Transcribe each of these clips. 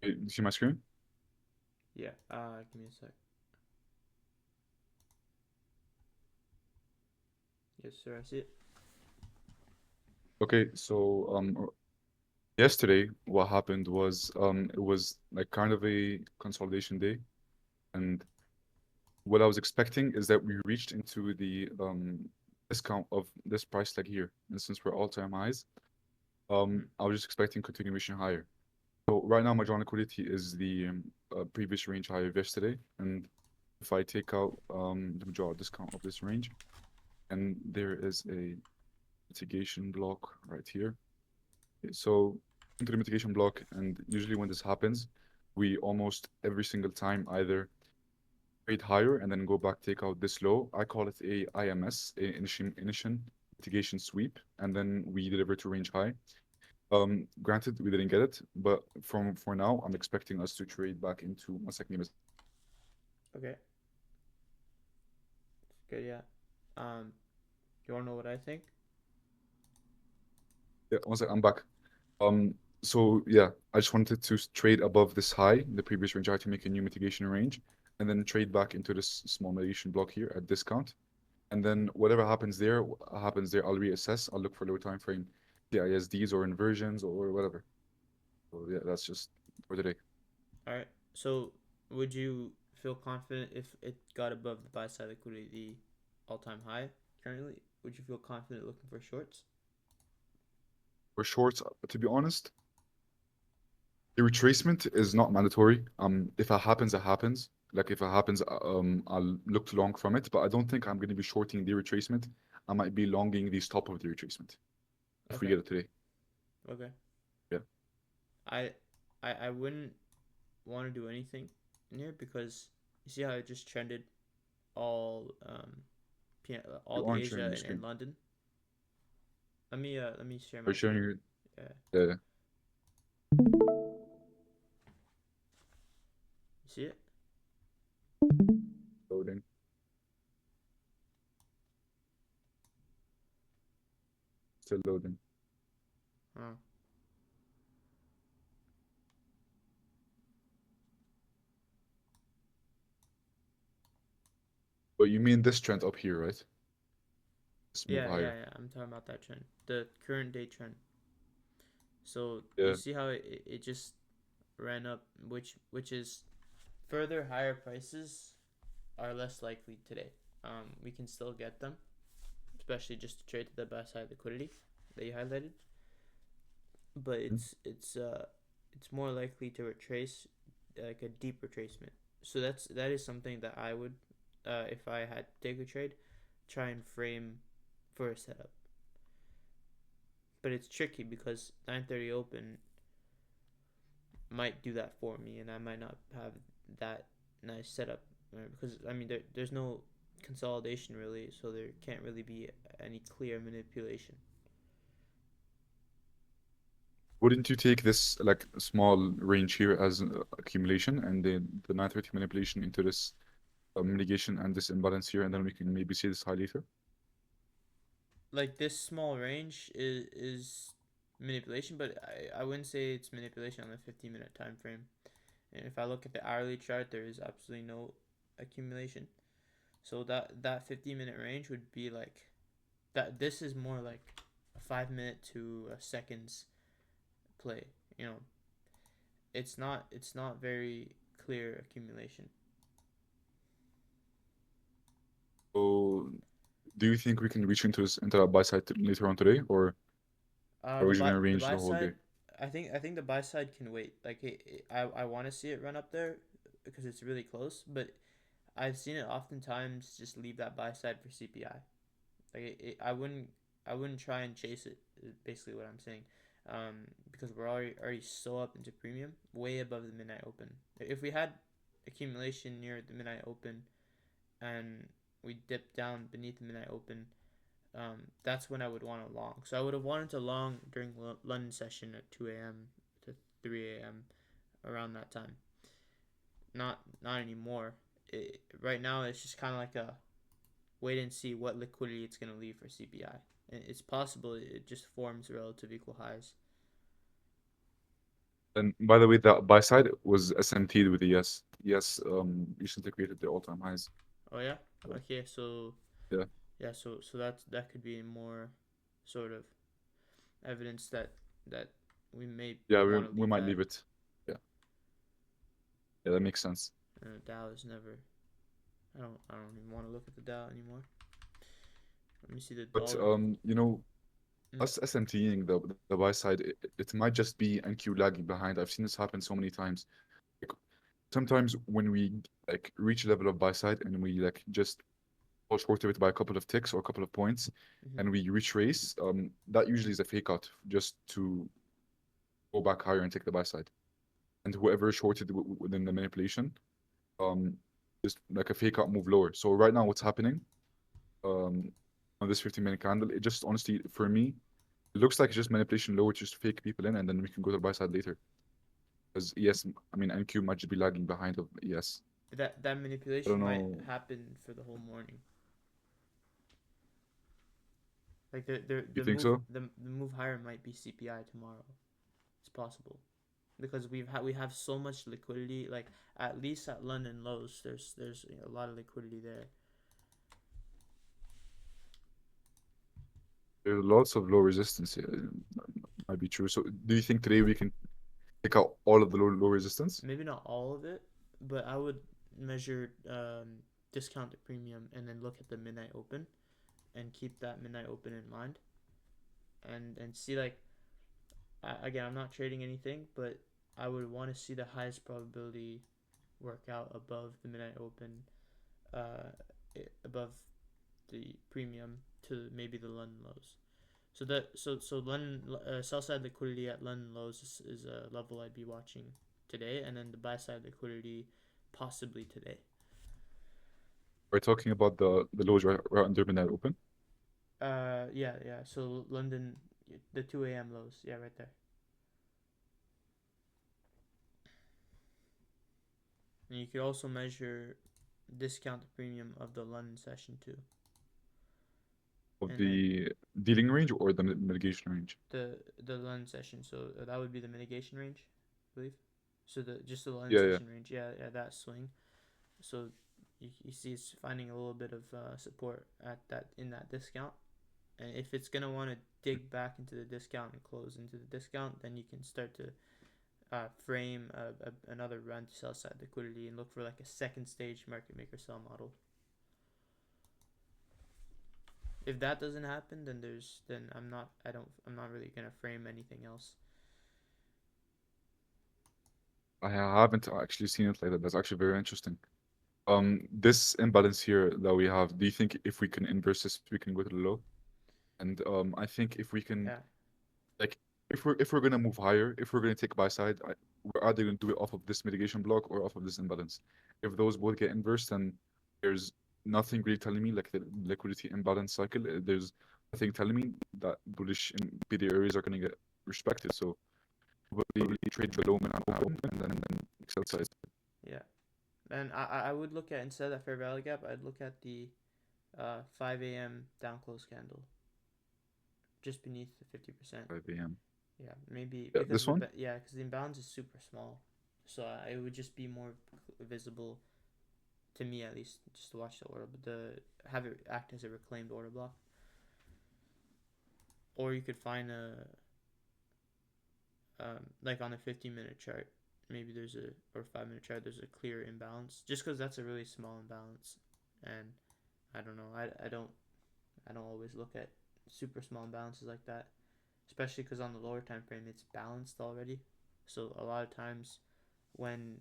Hey, you see my screen? Yeah, give me a sec. Yes, sir, I see it. Okay, so yesterday what happened was it was like kind of a consolidation day, and what I was expecting is that we reached into the discount of this price leg here, and since we're all-time highs, Mm. I was just expecting continuation higher. So right now my drawn liquidity is the previous range high of yesterday, and if I take out let me draw a discount of this range, and there is a mitigation block right here. So into the mitigation block, and usually when this happens, we almost every single time either trade higher and then go back, take out this low. I call it a IMS, initial mitigation sweep, and then we deliver to range high. Granted, we didn't get it, but from for now, I'm expecting us to trade back into one second. Okay, good. Yeah. Um, you wanna know what I think? Yeah, one second, I'm back. So yeah, I just wanted to trade above this high, the previous range high, to make a new mitigation range, and then trade back into this small mitigation block here at discount. And then whatever happens there. I'll reassess. I'll look for low time frame CISDs or inversions or whatever. So yeah, that's just for today. All right. So, would you feel confident if it got above the buy side liquidity all-time high currently? Would you feel confident looking for shorts? For shorts, to be honest, the retracement is not mandatory. If it happens, it happens. Like if it happens, I'll look to long from it, but I don't think I'm going to be shorting the retracement. I might be longing the stop of the retracement if we Okay. get it today. Okay. Yeah. I, I wouldn't want to do anything in here because you see how it just trended all all You the aren't sharing Asia your and screen. London. Let me share Are my you sharing screen. your? Yeah. Yeah. You see it? Loading. Still loading. Huh. But you mean this trend up here, right? Let's move Yeah, yeah, higher. yeah. I'm talking about that trend, the current day trend. So you Yeah. see how it just ran up, which is further higher prices are less likely today. We can still get them, especially just to trade to the buy side liquidity that you highlighted, but Mhm. it's more likely to retrace, like a deep retracement. So that is something that I would, if I had to take a trade, try and frame for a setup. But it's tricky because 9:30 open might do that for me, and I might not have that nice setup, right? Because I mean there's no consolidation really, so there can't really be any clear manipulation. Wouldn't you take this like small range here as accumulation and then the 930 manipulation into this mitigation and this imbalance here, and then we can maybe see this high later? Like this small range is manipulation, but I wouldn't say it's manipulation on the 15-minute time frame. And if I look at the hourly chart, there is absolutely no accumulation. So that 15-minute range would be like that. This is more like a 5 minute to a seconds play. You know, it's not very clear accumulation. So do you think we can reach into that buy side later on today, or are we just gonna The range the buy whole side, day? I think the buy side can wait. Like I want to see it run up there because it's really close, but I've seen it oftentimes just leave that buy side for CPI. Like I wouldn't try and chase it. Is basically what I'm saying, because we're already so up into premium, way above the midnight open. If we had accumulation near the midnight open and we dipped down beneath the midnight open, that's when I would want to long. So I would have wanted to long during London session at 2 a.m. to 3 a.m. around that time. Not anymore. Right now, it's just kind of like a wait and see what liquidity it's going to leave for CPI. And it's possible it just forms relative equal highs. And by the way, the buy side was SMT'd with ES. ES recently created their all-time highs. Oh yeah. So, Okay. So yeah, yeah. So that could be more sort of evidence that we may yeah, want to we leave might that. leave it. Yeah, yeah, that makes sense. Dow is never. I don't even want to look at the Dow anymore. Let me see the But dollar. Mm, us SMTing the buy side, it might just be NQ lagging behind. I've seen this happen so many times. Like, sometimes when we like reach a level of buy side and we like just fall short of it by a couple of ticks or a couple of points, mm-hmm. and we retrace, that usually is a fake out just to go back higher and take the buy side. And whoever shorted within the manipulation, um, is like a fake out move lower. So right now, what's happening, um, on this 15-minute candle, it just honestly for me, it looks like it's just manipulation lower, just fake people in, and then we can go to the buy side later. Because ES, I mean NQ might just be lagging behind of ES. But that I don't manipulation might know. happen for the whole morning. Like You think so? the move higher might be CPI tomorrow. It's possible because we have so much liquidity. Like at least at London lows, there's a lot of liquidity there. There's lots of low resistance here. Might be true. So do you think today we can take out all of the low resistance? Maybe not all of it, but I would measure discounted premium and then look at the midnight open and keep that midnight open in mind and see like again I'm not trading anything, but I would want to see the highest probability work out above the midnight open, uh, above the premium to maybe the London lows. So London sell side liquidity at London lows is a level I'd be watching today, and then the buy side liquidity possibly today. We're talking about the lows right under midnight open. Yeah. So London, the 2 a.m. lows, yeah, right there. And you could also measure discount the premium of the London session too, Of and then the dealing range or the mitigation range? the London session. So that would be the mitigation range, I believe. So the just the London Yeah, yeah. session range, yeah, that swing. So you see it's finding a little bit of support at that in that discount, and if it's gonna want to dig back into the discount and close into the discount, then you can start to frame another run to sell side liquidity and look for like a second stage market maker sell model. If that doesn't happen, then I'm not really gonna frame anything else. I haven't actually seen it like that. That's actually very interesting. This imbalance here that we have, do you think if we can inverse this, we can go to the low? And I think if we can, Yeah. like, if we're gonna move higher, if we're gonna take buy side, we're either gonna do it off of this mitigation block or off of this imbalance. If those both get inversed, then there's nothing really telling me, like the liquidity imbalance cycle. There's nothing telling me that bullish in PD areas are gonna get respected. So probably trade the low and then sell side. Yeah. And I would look at instead of that fair value gap, I'd look at the 5 a.m. down close candle just beneath the 50%. 5 a.m. Yeah, maybe Yeah, because this one? because the imbalance is super small, so it would just be more visible to me at least just to watch the order, but the have it act as a reclaimed order block, or you could find a like on a 15-minute chart, maybe there's a or 5 minute chart there's a clear imbalance just because that's a really small imbalance, and I don't know I don't always look at super small imbalances like that, especially because on the lower time frame it's balanced already. So a lot of times when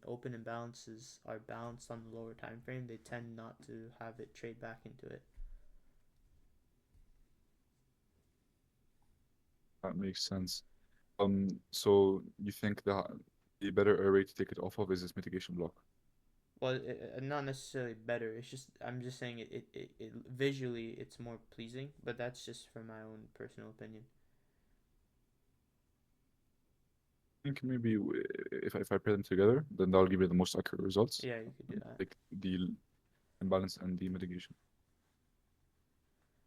open imbalances are balanced on the lower time frame, they tend not to have it trade back into it. That makes sense. So you think that the better array to take it off of is this mitigation block? Well, not necessarily better. It's just I'm just saying it visually it's more pleasing, but that's just from my own personal opinion. I think maybe if I pair them together, then that'll give you the most accurate results. Yeah, you could do that. Like the imbalance and the mitigation.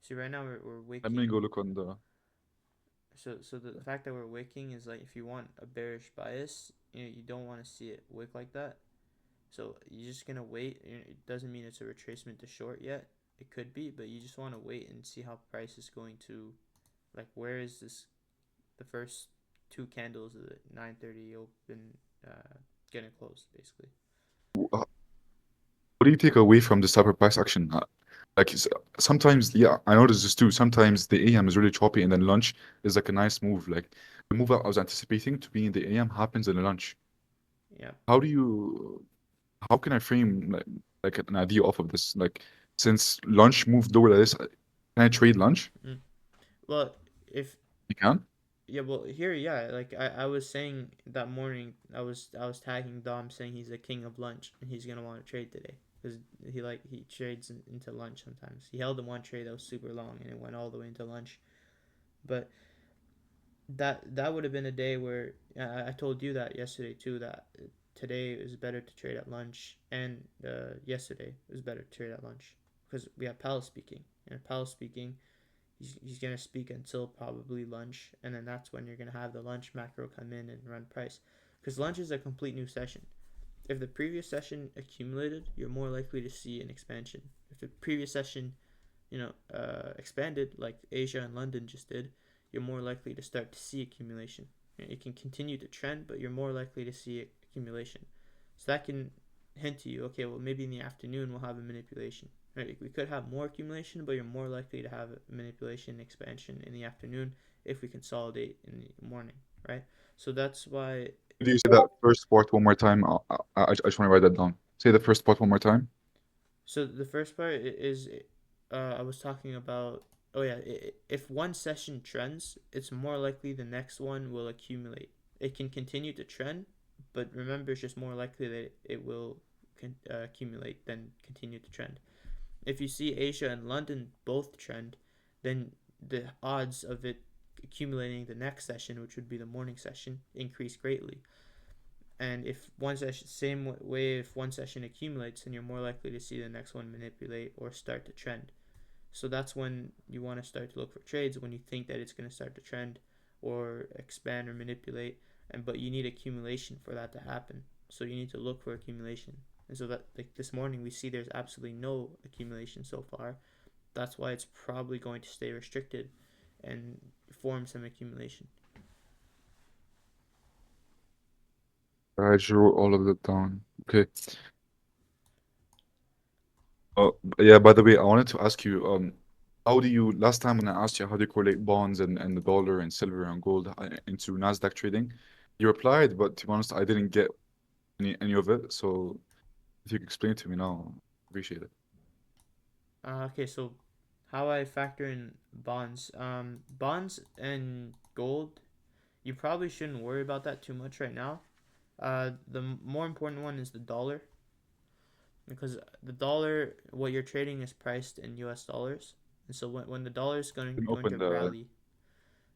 See, right now we're Let me wicking. go look on the. So the fact that we're wicking is like if you want a bearish bias, you don't want to see it wick like that. So you're just gonna wait. It doesn't mean it's a retracement to short yet. It could be, but you just want to wait and see how price is going to, like, where is this, the first two candles of the 9:30 open, uh, getting closed basically. What do you take away from this type of price action? Like sometimes, yeah, I noticed this too. Sometimes the AM is really choppy, and then lunch is like a nice move. Like the move I was anticipating to be in the AM happens in the lunch. Yeah. How do you? How can I frame like an idea off of this? Like since lunch moved lower like this, can I trade lunch? Mm. Well, if You can. yeah, well here, yeah, like I was saying that morning, I was tagging Dom saying he's the king of lunch and he's gonna want to trade today because he trades into lunch sometimes. He held in one trade that was super long and it went all the way into lunch, but that would have been a day where I told you that yesterday too, that today is better to trade at lunch, and yesterday it was better to trade at lunch because we have Powell speaking, and Powell speaking, he's gonna speak until probably lunch, and then that's when you're gonna have the lunch macro come in and run price, because lunch is a complete new session. If the previous session accumulated, you're more likely to see an expansion. If the previous session expanded like Asia and London just did, you're more likely to start to see accumulation. It can continue to trend, but you're more likely to see accumulation. So that can hint to you, okay, well, maybe in the afternoon we'll have a manipulation. Right? We could have more accumulation, but you're more likely to have a manipulation expansion in the afternoon if we consolidate in the morning, right? So that's why. Do you say that first part one more time? I just want to write that down. Say the first part one more time. So the first part is, I was talking about. Oh yeah, if one session trends, it's more likely the next one will accumulate. It can continue to trend, but remember, it's just more likely that it will accumulate than continue to trend. If you see Asia and London both trend, then the odds of it accumulating the next session, which would be the morning session, increase greatly. And if one session, same way, if one session accumulates, then you're more likely to see the next one manipulate or start to trend. So that's when you want to start to look for trades, when you think that it's going to start to trend or expand or manipulate, and but you need accumulation for that to happen. So you need to look for accumulation. And so that, like this morning, we see there's absolutely no accumulation so far. That's why it's probably going to stay restricted and form some accumulation. I just wrote all of that down. Okay. Yeah, by the way, I wanted to ask you, how do you, last time when I asked you how do you correlate bonds and the dollar and silver and gold into Nasdaq trading, you replied, but to be honest, I didn't get any of it. So if you could explain it to me now, appreciate it. Okay, so how I factor in bonds. Bonds and gold, you probably shouldn't worry about that too much right now. The more important one is the dollar, because the dollar, what you're trading is priced in U.S. dollars, and so when the dollar is You can going open to the, rally,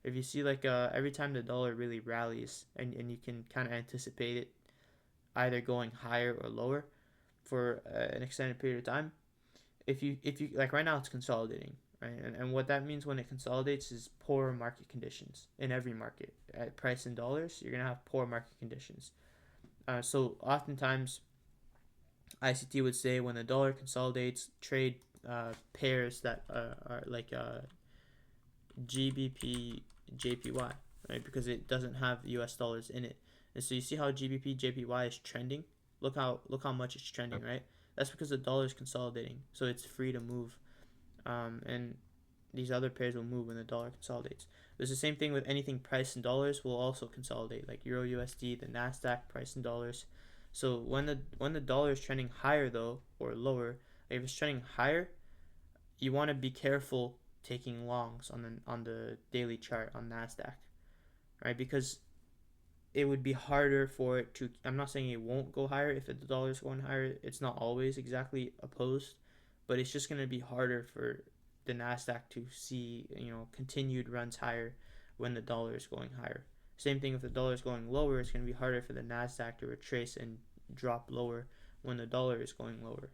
if you see like every time the dollar really rallies, and you can kind of anticipate it either going higher or lower for an extended period of time. If you like right now, it's consolidating, right? And what that means when it consolidates is poor market conditions in every market. At price in dollars, you're gonna have poor market conditions. So oftentimes ICT would say when the dollar consolidates, trade pairs that are like GBP JPY, right? Because it doesn't have US dollars in it. And so you see how GBP JPY is trending. Look how much it's trending, right? That's because the dollar is consolidating, so it's free to move. And these other pairs will move when the dollar consolidates. There's the same thing with anything priced in dollars will also consolidate, like Euro USD, the Nasdaq priced in dollars. So when the dollar is trending higher though or lower, like if it's trending higher, you want to be careful taking longs on the daily chart on Nasdaq, right? Because it would be harder for it to. I'm not saying it won't go higher if the dollar is going higher. It's not always exactly opposed, but it's just going to be harder for the Nasdaq to see continued runs higher when the dollar is going higher. Same thing if the dollar is going lower, it's going to be harder for the Nasdaq to retrace and drop lower when the dollar is going lower,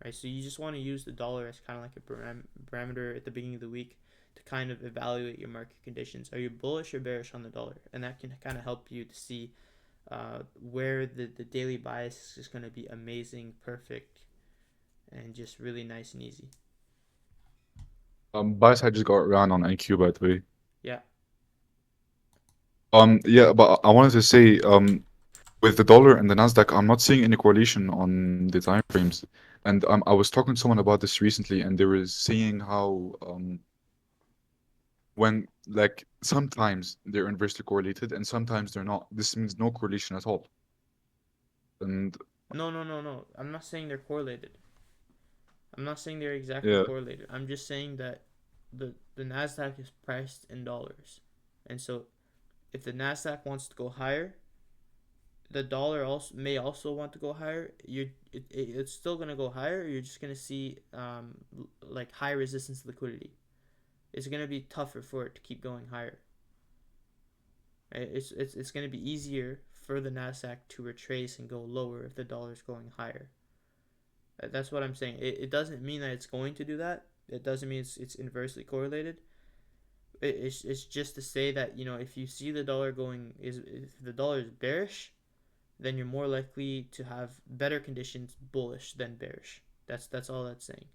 right? So you just want to use the dollar as kind of like a parameter at the beginning of the week to kind of evaluate your market conditions. Are you bullish or bearish on the dollar? And that can kind of help you to see where the daily bias is going to be amazing, perfect, and just really nice and easy. Bias I just got ran on IQ, by the way. Yeah. Yeah, but I wanted to say, with the dollar and the Nasdaq, I'm not seeing any correlation on the time frames. And I was talking to someone about this recently, and they were saying how when like sometimes they're inversely correlated and sometimes they're not. This means no correlation at all. And No, no, no, no. I'm not saying they're correlated. I'm not saying they're exactly yeah, correlated. I'm just saying that the Nasdaq is priced in dollars, and so if the Nasdaq wants to go higher, the dollar also may also want to go higher. It's still gonna go higher. You're just gonna see like high resistance liquidity. It's gonna be tougher for it to keep going higher. It's gonna be easier for the Nasdaq to retrace and go lower if the dollar's going higher. That's what I'm saying. It doesn't mean that it's going to do that. It doesn't mean it's inversely correlated. It's just to say that if you see the dollar going is if the dollar is bearish, then you're more likely to have better conditions bullish than bearish. That's all that's saying.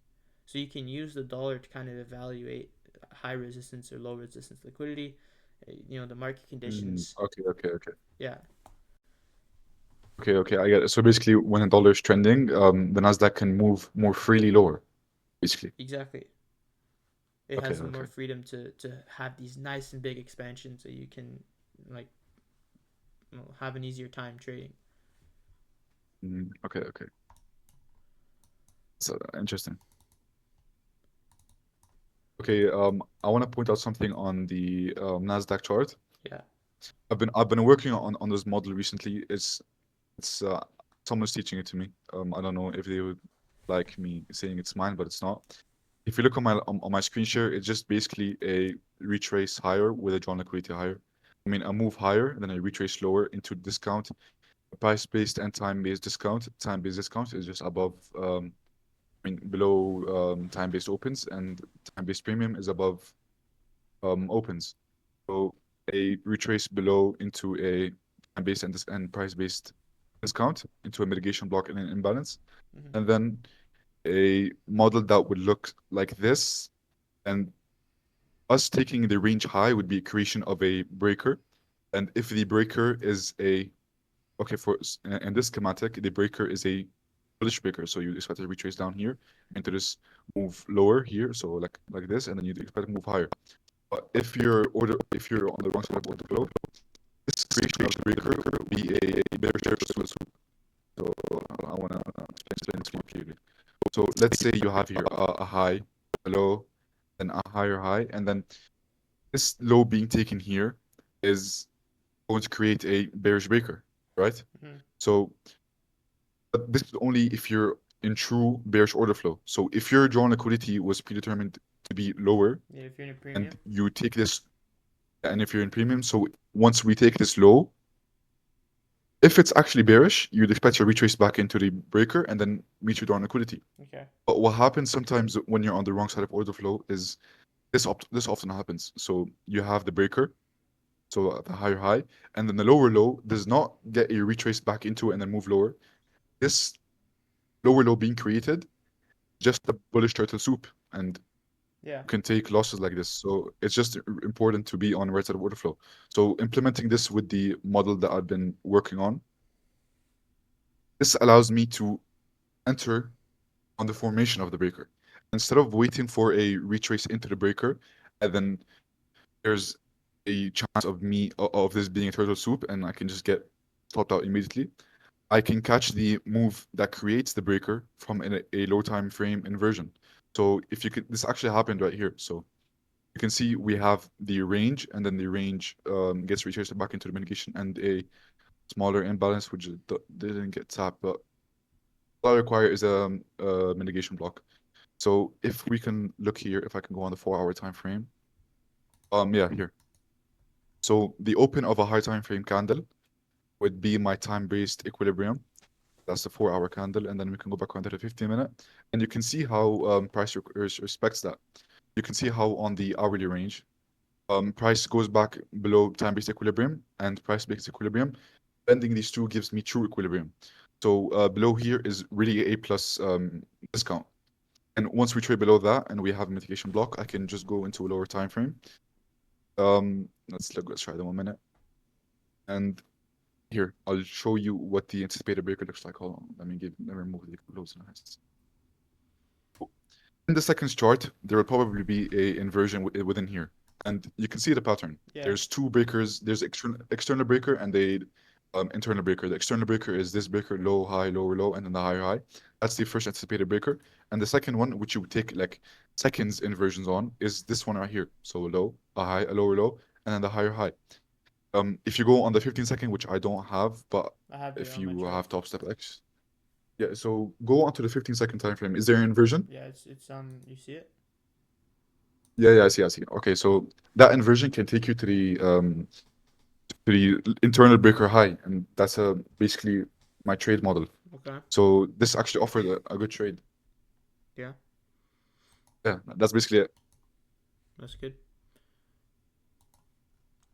So you can use the dollar to kind of evaluate high resistance or low resistance liquidity, the market conditions. okay, okay, okay. Yeah, Okay, okay, I get it. So basically, when a dollar is trending, the Nasdaq can move more freely lower, basically. exactly. It Okay, has more okay. freedom to have these nice and big expansions so you can like have an easier time trading. Okay, okay. So interesting. Okay, I want to point out something on the Nasdaq chart. Yeah. I've been working on this model recently. It's someone's teaching it to me. I don't know if they would like me saying it's mine, but it's not. If you look on my screen share, it's just basically a retrace higher with a drawn liquidity higher. I mean, a move higher, then a retrace lower into discount. Price-based and time-based discount. Time-based discount is just above, I mean, below time-based opens, and time-based premium is above opens. So a retrace below into a time-based and price-based discount into a mitigation block and an imbalance, Mm-hmm. and then a model that would look like this, and us taking the range high would be creation of a breaker, and if the breaker is a okay for in this schematic, the breaker is a bullish breaker, so you expect to retrace down here into this move lower here, so like this, and then you'd expect to move higher. But if you're on the wrong side of order flow, this creation of breaker would be a bearish swing. So I want to explain this more clearly. So let's say you have here a high, a low, then a higher high, and then this low being taken here is going to create a bearish breaker, right? Mm-hmm. So but this is only if you're in true bearish order flow. So if your drawn liquidity was predetermined to be lower, Yeah, if you're in a and premium. you take this, and if you're in premium, so once we take this low, if it's actually bearish, you'd expect to retrace back into the breaker and then meet your drawn liquidity. Okay. But what happens sometimes when you're on the wrong side of order flow is this often happens. So you have the breaker, so the higher high, and then the lower low does not get a retrace back into and then move lower. This lower low being created, just a bullish turtle soup, and Yeah. you can take losses like this. So it's just important to be on the right side of order flow. So implementing this with the model that I've been working on, this allows me to enter on the formation of the breaker. Instead of waiting for a retrace into the breaker, and then there's a chance of of this being a turtle soup, and I can just get topped out immediately. I can catch the move that creates the breaker from a low time frame inversion. So if you could, this actually happened right here. So you can see we have the range, and then the range gets retraced back into the mitigation, and a smaller imbalance which didn't get tapped, but all I require is a mitigation block. So if we can look here, if I can go on the 4 hour time frame, yeah, here. So the open of a high time frame candle would be my time-based equilibrium. That's the 4 hour candle, and then we can go back onto the 15 minute, and you can see how price respects that. you can see how on the hourly range, price goes back below time-based equilibrium and price-based equilibrium. Bending these two gives me true equilibrium. So below here is really a plus discount. And once we trade below that and we have a mitigation block, I can just go into a lower time frame. Let's try that 1 minute. And here, I'll show you what the anticipated breaker looks like. Hold on, let me remove the close analysis. In the second chart, there will probably be a inversion within here, and you can see the pattern. Yeah. There's two breakers. There's external breaker and a internal breaker. The external breaker is this breaker, low, high, lower, low, and then the higher high. That's the first anticipated breaker. And the second one, which you would take like seconds inversions on, is this one right here. So a low, a high, a lower low, and then the higher high. If you go on the 15-second, which I don't have, but I have it if on my you chart. have top step X, yeah. So go onto the 15-second time frame. Is there an inversion? Yeah, it's on. You see it? Yeah, yeah, I see, I see. Okay, so that inversion can take you to the internal breaker high, and that's basically my trade model. Okay. So this actually offered a good trade. Yeah, Yeah, that's basically it. that's good.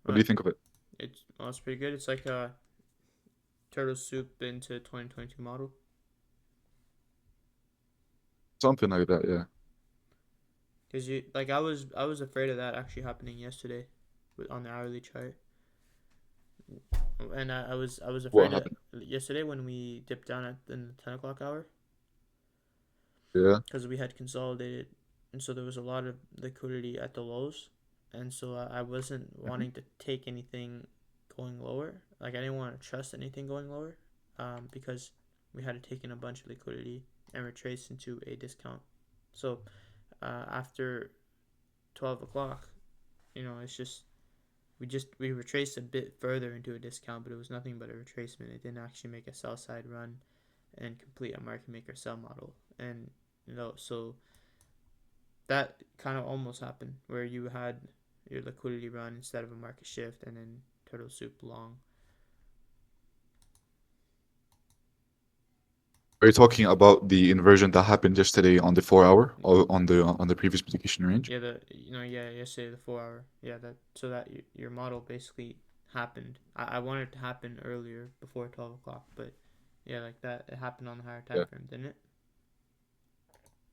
What do Right. you think of it? It's pretty good. It's like a turtle soup into 2022 model. Something like that, yeah. Cause you like I was afraid of that actually happening yesterday, on the hourly chart, and I was What afraid of happened? yesterday when we dipped down in the 10 o'clock hour, Yeah. because we had consolidated, and so there was a lot of liquidity at the lows, and so I wasn't Mhm. wanting to take anything going lower. Like I didn't want to trust anything going lower, because we had taken a bunch of liquidity and retraced into a discount. So after 12 o'clock, it's just we retraced a bit further into a discount, but it was nothing but a retracement. It didn't actually make a sell side run and complete a market maker sell model. And so that kind of almost happened where you had your liquidity run instead of a market shift, and then turtle soup long. Are you talking about the inversion that happened yesterday on the 4 hour or on the previous prediction range? Yeah, yeah, yesterday the 4 hour. Yeah, that so that your model basically happened. I wanted it to happen earlier before 12 o'clock, but yeah, like that it happened on the higher time Yeah. frame, didn't it?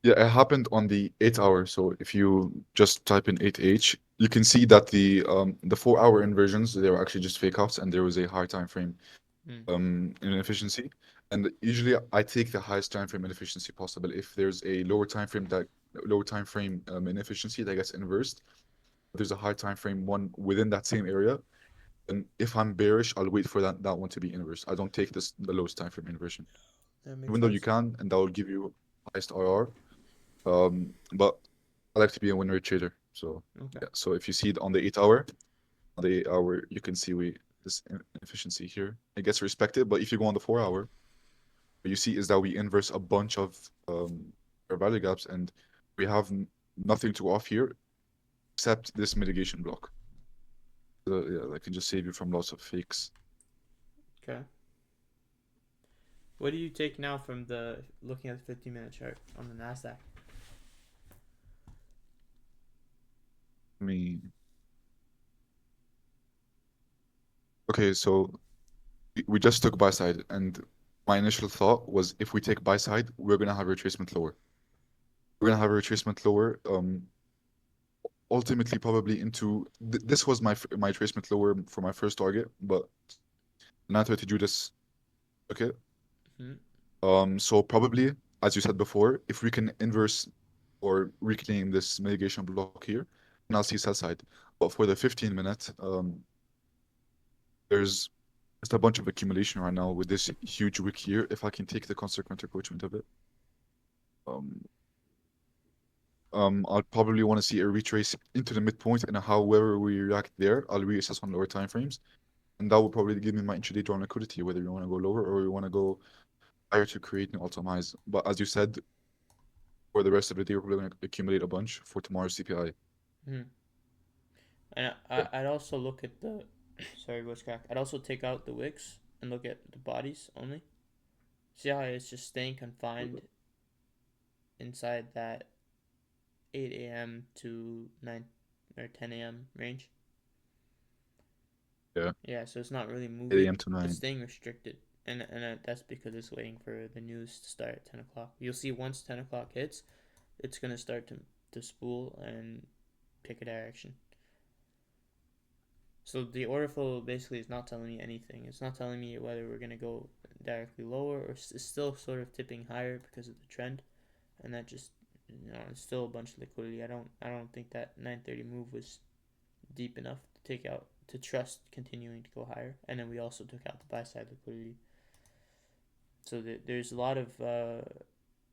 Yeah, it happened on the 8 hour. So if you just type in 8H, you can see that the 4 hour inversions, they were actually just fake outs and there was a high time frame Mm. inefficiency. And usually I take the highest time frame inefficiency possible. If there's a lower time frame inefficiency that gets inversed, there's a high time frame one within that same area. And if I'm bearish, I'll wait for that one to be inverse. I don't take the lowest time frame inversion, That makes even though you sense. can, and that will give you highest IR. But I like to be a winner trader. So Okay. yeah. So if you see it on the 8 hour, you can see this inefficiency here. It gets respected, but if you go on the 4 hour, what you see is that we inverse a bunch of fair value gaps, and we have nothing to off here except this mitigation block. So yeah, that can just save you from lots of fakes. Okay. What do you take now from the looking at the 15-minute chart on the Nasdaq? I mean, okay, so we just took buy side, and my initial thought was if we take buy side, we're gonna have retracement lower. We're gonna have a retracement lower. Ultimately, probably into this was my retracement lower for my first target, but now I tried to do this. Okay, Hmm. so probably as you said before, if we can inverse or reclaim this mitigation block here, then I'll see sell side. But for the 15-minute, there's just a bunch of accumulation right now with this huge wick here. If I can take the consequent encroachment of it, um, I'll probably want to see a retrace into the midpoint, and however we react there, I'll reassess on lower time frames, and that will probably give me my intraday drawn liquidity, whether you want to go lower or you want to go higher to create new all-time highs. But as you said, for the rest of the day, we're probably going to accumulate a bunch for tomorrow's CPI. Hmm. And Yeah. I'd also look at the sorry, what's crack. I'd also take out the wicks and look at the bodies only. See how it's just staying confined inside that 8 a.m. to 9 or 10 a.m. range. Yeah, Yeah, so it's not really 8 moving. a.m. to It's 9. staying restricted, and that's because it's waiting for the news to start at 10 o'clock. You'll see once 10 o'clock hits, it's gonna start to spool and pick a direction. So the order flow basically is not telling me anything. It's not telling me whether we're gonna go directly lower or it's still sort of tipping higher because of the trend, and that just it's still a bunch of liquidity. I don't think that 9:30 move was deep enough to take out to trust continuing to go higher, and then we also took out the buy side liquidity. So there's a lot of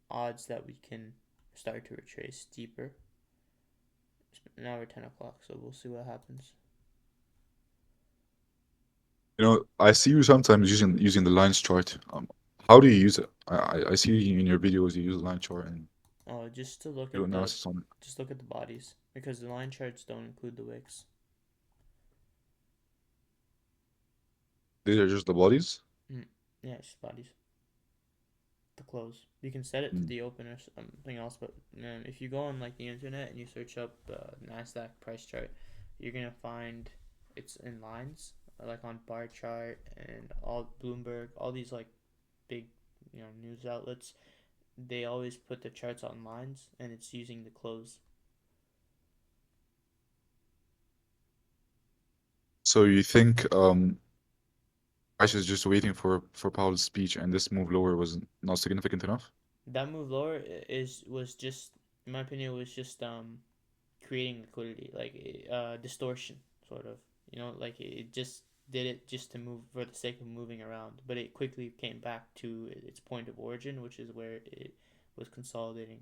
odds that we can start to retrace deeper. Now we're 10 o'clock, so we'll see what happens. I see you sometimes using the lines chart. How do you use it? I see in your videos you use the line chart and Oh, just to look do at the analysis on it. just look at the bodies because the line charts don't include the wicks. These are just the bodies. Mm. Yeah, it's just bodies. The close. You can set it to Mm. the open or something else, but if you go on like the internet and you search up Nasdaq price chart, you're gonna find it's in lines, like on bar chart and all Bloomberg, all these like big news outlets. They always put the charts on lines, and it's using the close. So you think price is just waiting for Powell's speech and this move lower was not significant enough? That move lower is was just, in my opinion, was just creating liquidity, like distortion, sort of. Like it just did it just to move for the sake of moving around, but it quickly came back to its point of origin, which is where it was consolidating.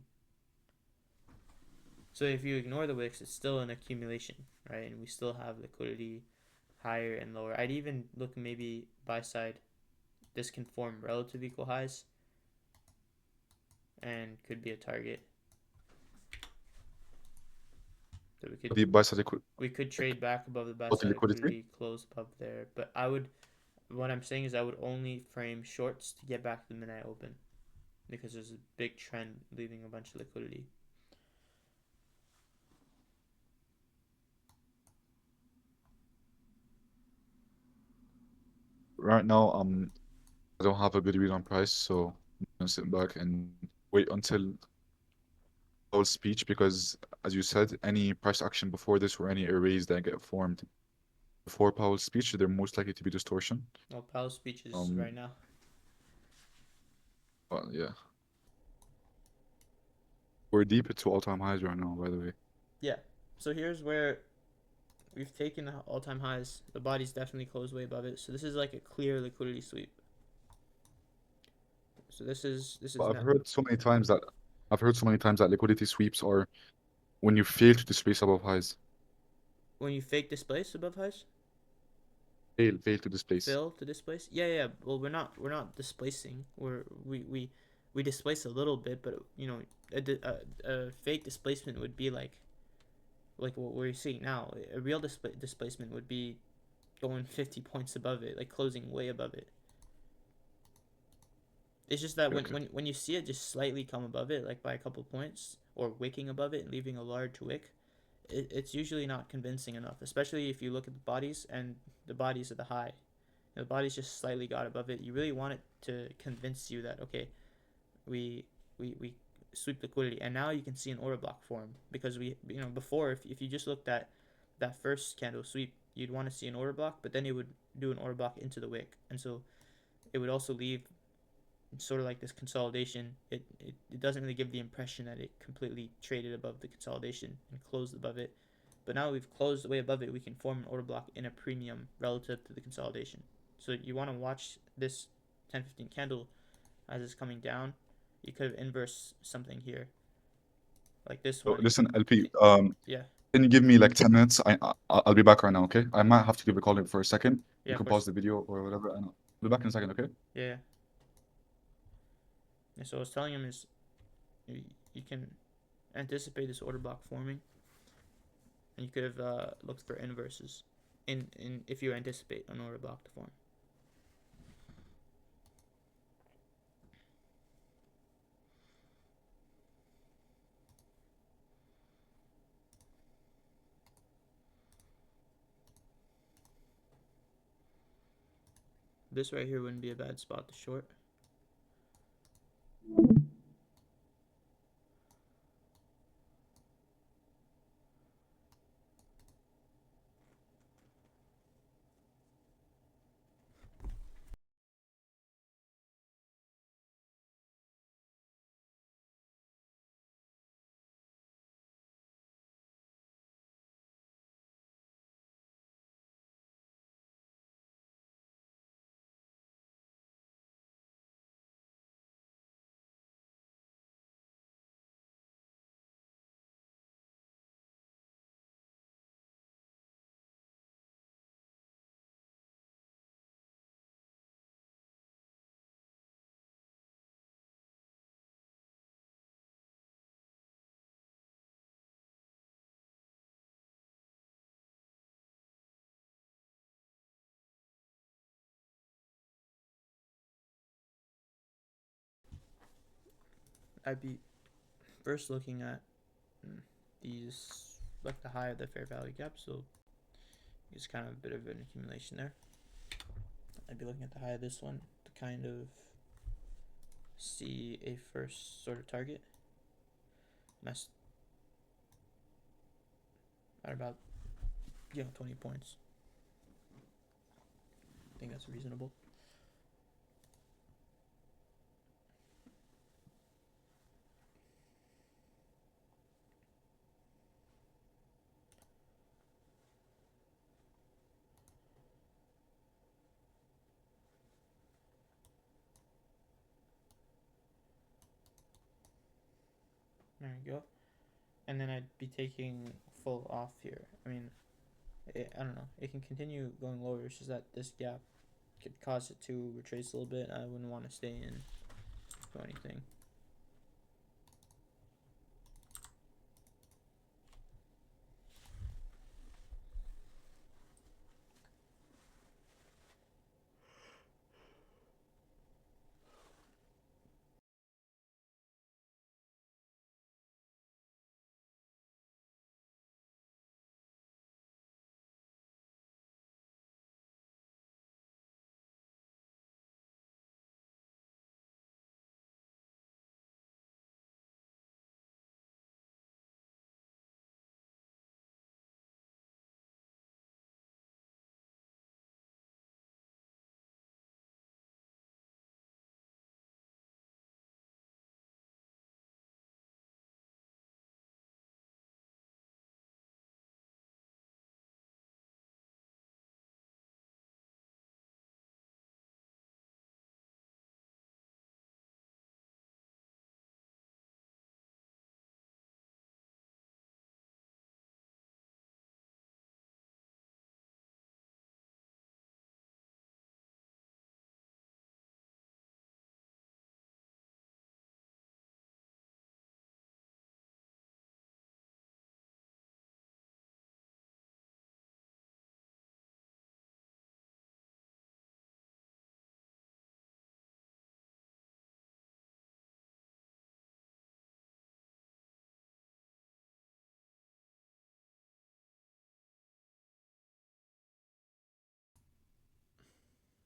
So if you ignore the wicks, it's still an accumulation, right? And we still have liquidity higher and lower. I'd even look maybe buy side. This can form relative equal highs and could be a target that we could The buy side we could like trade back above the buy what the side liquidity? liquidity, close above there. But what I'm saying is I would only frame shorts to get back to the midnight open because there's a big trend leaving a bunch of liquidity. Right now, I don't have a good read on price, so I'm gonna sit back and wait until Powell's speech because, as you said, any price action before this or any arrays that get formed before Powell's speech, they're most likely to be distortion. Well, Powell's speech is Um, right now. but yeah, we're deep into all-time highs right now, by the way. Yeah. So here's where we've taken all-time highs. The body's definitely closed way above it. So this is like a clear liquidity sweep. So this is But not I've heard so many times that liquidity sweeps are when you fail to displace above highs. when you fake displace above highs. Fail to displace. Fill to displace. Yeah, yeah. Well, we're not displacing. We displace a little bit, but a fake displacement would be like what we're seeing now. A real displacement would be going 50 points above it, like closing way above it. It's just that Okay, when you see it just slightly come above it, like by a couple points, or wicking above it and leaving a large wick, it's usually not convincing enough, especially if you look at the bodies and the bodies of the high. The body's just slightly got above it. You really want it to convince you that okay, we we sweep liquidity, and now you can see an order block form because before if you just looked at that first candle sweep, you'd want to see an order block, but then it would do an order block into the wick, and so it would also leave sort of like this consolidation. It doesn't really give the impression that it completely traded above the consolidation and closed above it. But now we've closed way above it, we can form an order block in a premium relative to the consolidation. So you want to watch this 10-15 candle as it's coming down. You could have inverse something here, like this so one. listen, LP. Yeah, Can you give me like 10 minutes? I'll be back right now, okay? I might have to give a call in for a second. yeah, You of can pause course. the video or whatever, and I'll be back in a second, okay? Yeah, yeah. And so what I was telling him is you can anticipate this order block forming, and you could have looked for inverses in if you anticipate an order block to form. this right here wouldn't be a bad spot to short. I'd be first looking at these, like the high of the fair value gap, so it's kind of a bit of an accumulation there. I'd be looking at the high of this one to kind of see a first sort of target. Mess at about 20 points. I think that's reasonable. There you go. And then I'd be taking full off here. I mean, I don't know. It can continue going lower. It's just that this gap could cause it to retrace a little bit. I wouldn't want to stay in for anything.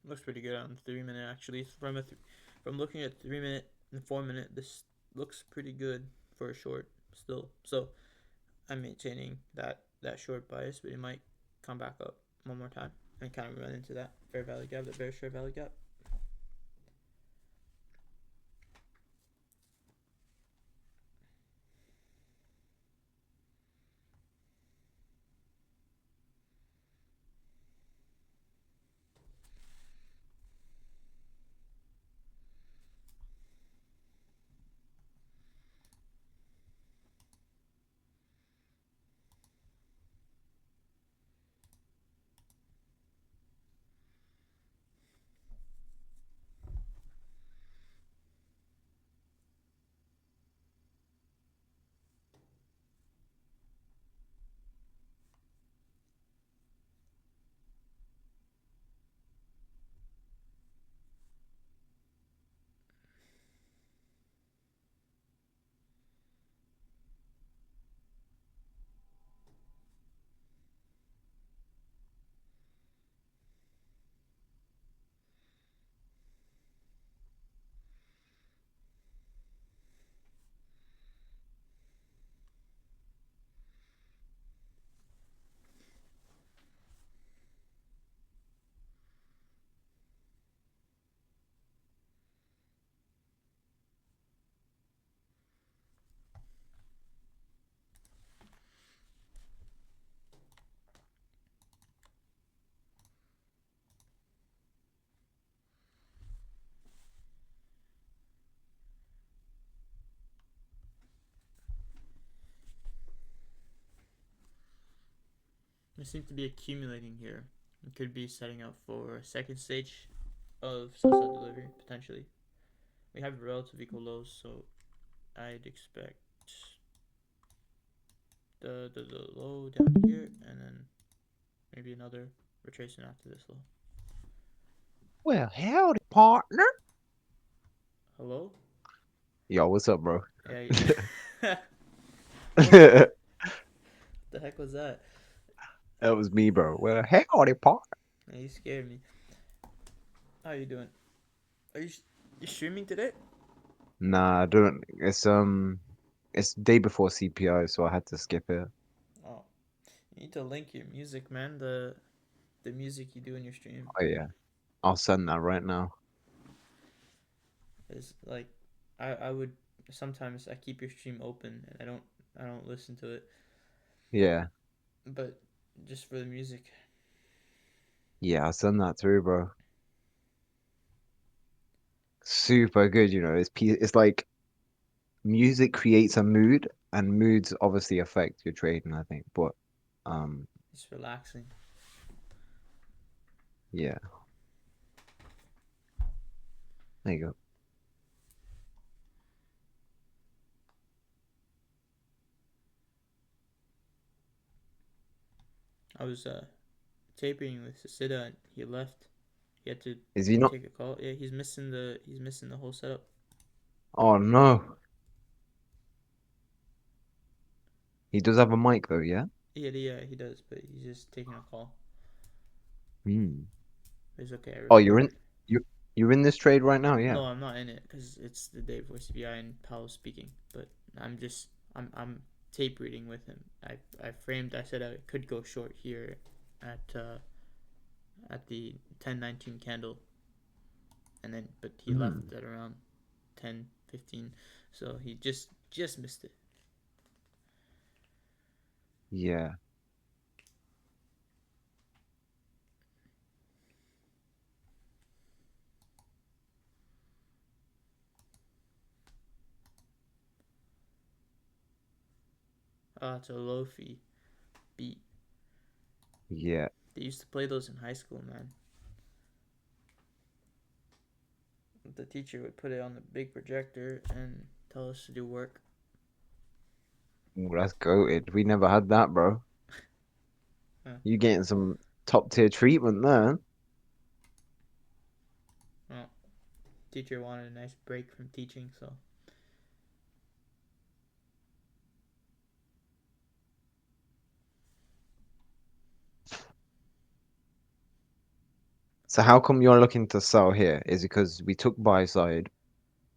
Looks pretty good on 3 minute actually. From looking at 3 minute and 4 minute, this looks pretty good for a short still. So I'm maintaining that short bias, but it might come back up one more time and kind of run into that fair value gap, that bearish fair value gap. It seems to be accumulating here. It could be setting up for a second stage of sell side delivery potentially. We have relative equal lows, so I'd expect the low down here, and then maybe another retracement after this low. Well, howdy, partner. Hello? Yo, what's up, bro? Yeah. What the heck was that? That was me, bro. Well, howdy, partner. Yeah, you scared me. How you doing? Are you streaming today? Nah, I don't. It's day before CPI, so I had to skip it. Oh, you need to link your music, man. The music you do in your stream Oh yeah, I'll send that right now. is like, I would sometimes I keep your stream open and I don't listen to it, Yeah, but just for the music. yeah, I'll send that through, bro. Super good, you know. It's like music creates a mood, and moods obviously affect your trading, I think. But um, It's relaxing. yeah, there you go. I was taping with Sasida and he left. He had to Is he not? take a call. Yeah, he's missing the whole setup. Oh no, he does have a mic though, yeah. Yeah, he does, but he's just taking a call. Hmm. It's okay. I Oh, recorded. you're in this trade right now, yeah. No, I'm not in it because it's the day before CBI and Powell's speaking. But I'm just I'm tape reading with him. I framed. I said I could go short here at uh, at the 10:19 candle, and then but he Hmm. left at around 10:15, so he just missed it. Yeah, It's a low fee beat. yeah. They used to play those in high school, man. The teacher would put it on the big projector and tell us to do work. Ooh, that's goated. We never had that, bro. Huh. You getting some top tier treatment there. Well, teacher wanted a nice break from teaching, so So how come you're looking to sell here? Is it because we took buy side?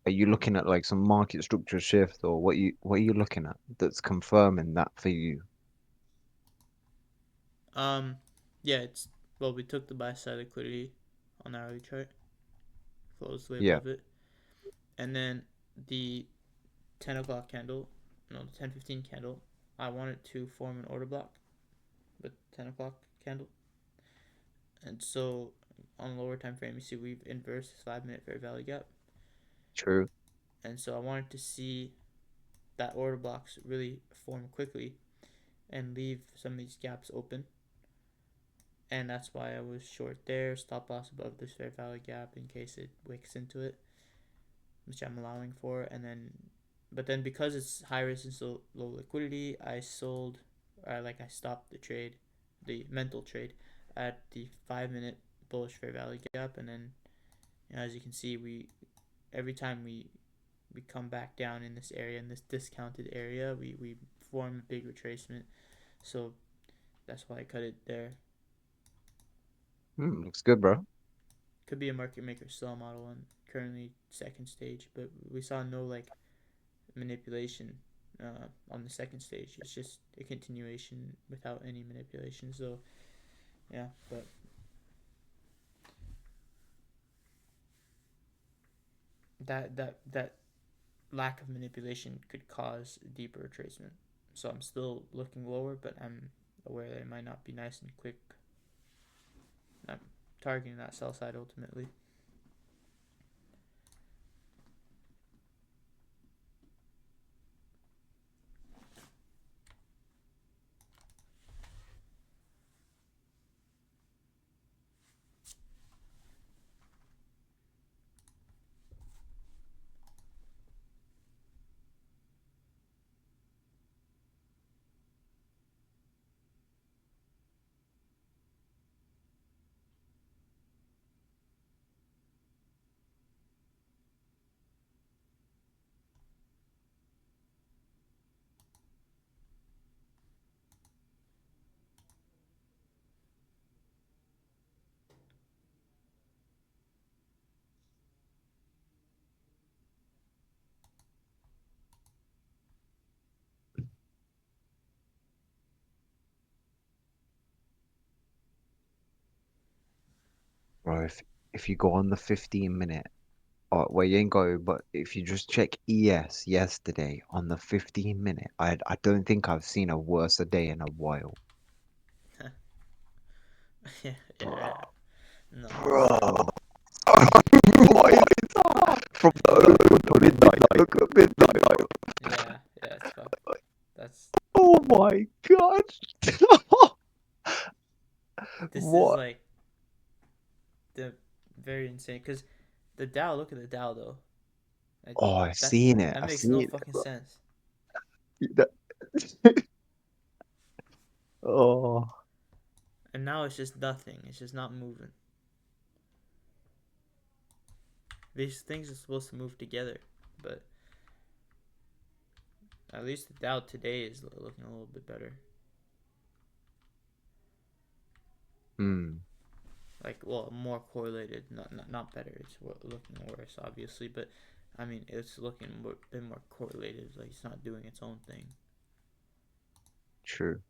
Are you looking at like some market structure shift, or what are you looking at that's confirming that for you? um, yeah, it's well, we took the buy side liquidity on the hourly chart, closed way Yeah, above it, and then the 10 o'clock candle, no, the 10:15 candle. I wanted to form an order block, but 10 o'clock candle, and so on the lower time frame, you see we've inversed this 5 minute fair value gap, true. and so I wanted to see that order blocks really form quickly and leave some of these gaps open, and that's why I was short there. Stop loss above this fair value gap in case it wicks into it, which I'm allowing for, and then, but then because it's high risk and so low liquidity, I sold, I stopped the trade, the mental trade, at the 5 minute bullish fair value gap, and then as you can see, we every time we come back down in this area, in this discounted area, we form a big retracement, so that's why I cut it there. Looks good, bro. Could be a market maker sell model and currently second stage, but we saw no like manipulation on the second stage. It's just a continuation without any manipulation. So yeah, but that lack of manipulation could cause a deeper retracement. So I'm still looking lower, but I'm aware that it might not be nice and quick. I'm targeting that sell side ultimately. Bro, if you go on the 15-minute, well, you ain't go, but if you just check ES yesterday on the 15-minute, I don't think I've seen a worse a day in a while. Yeah, Bro, yeah. No, bro, what is that? From the open to midnight, look at midnight. yeah, yeah, it's fucked. That's Oh my god. this is What? like the very insane because the Dow. Look at the Dow though. Like, Oh, I've that seen it. that I've makes no seen fucking it, sense. bro. Oh, And now it's just nothing. It's just not moving. These things are supposed to move together, but at least the Dow today is looking a little bit better. hmm, Like, well, more correlated, not better. It's looking worse, obviously, but I mean, it's looking a bit more correlated. Like, it's not doing its own thing. true.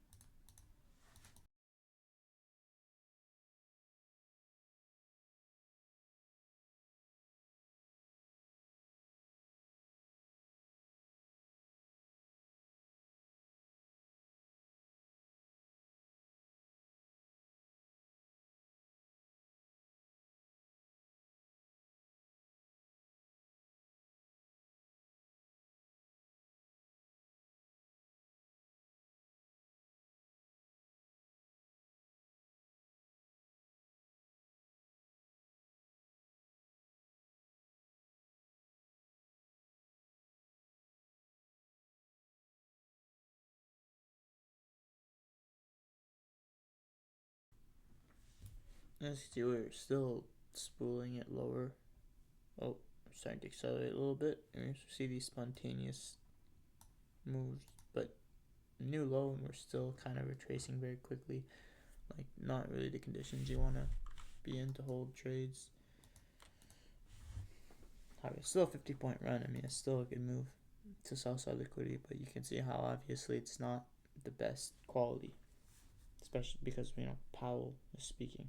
As you see, we're still spooling it lower. Oh, starting to accelerate a little bit. And we see these spontaneous moves, but new low, and we're still kind of retracing very quickly. Like, not really the conditions you want to be in to hold trades. It's still a 50-point run. I mean, it's still a good move to sell side liquidity, but you can see how obviously it's not the best quality, especially because Powell is speaking.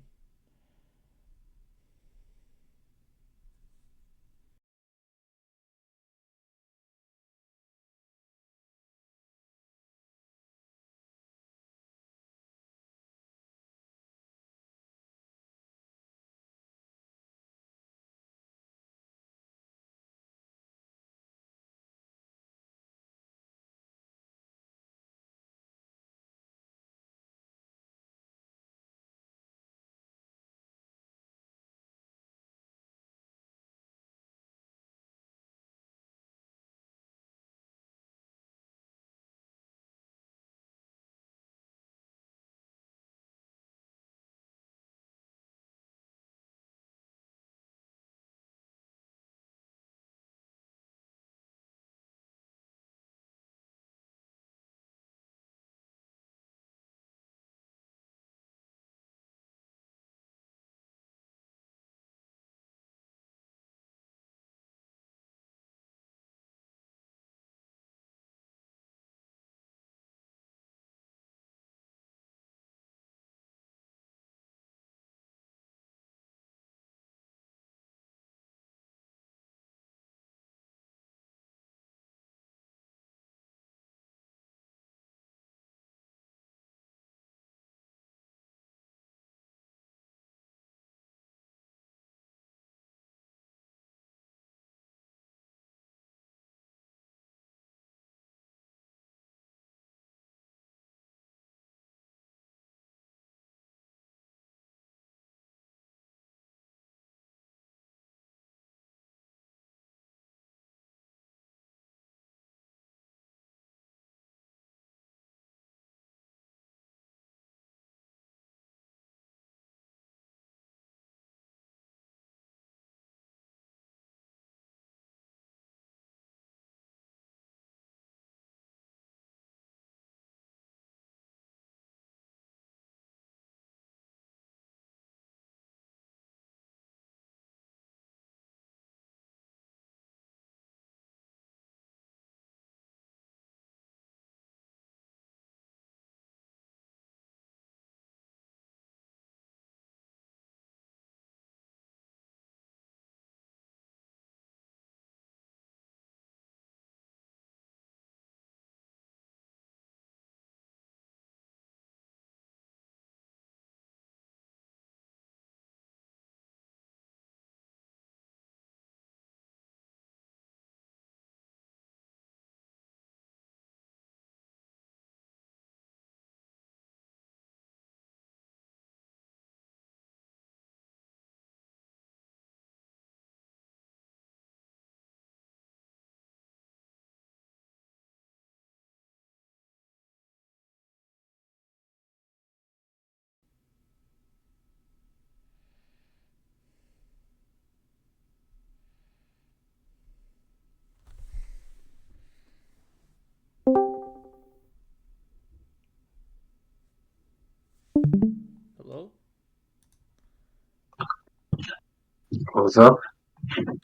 What's up?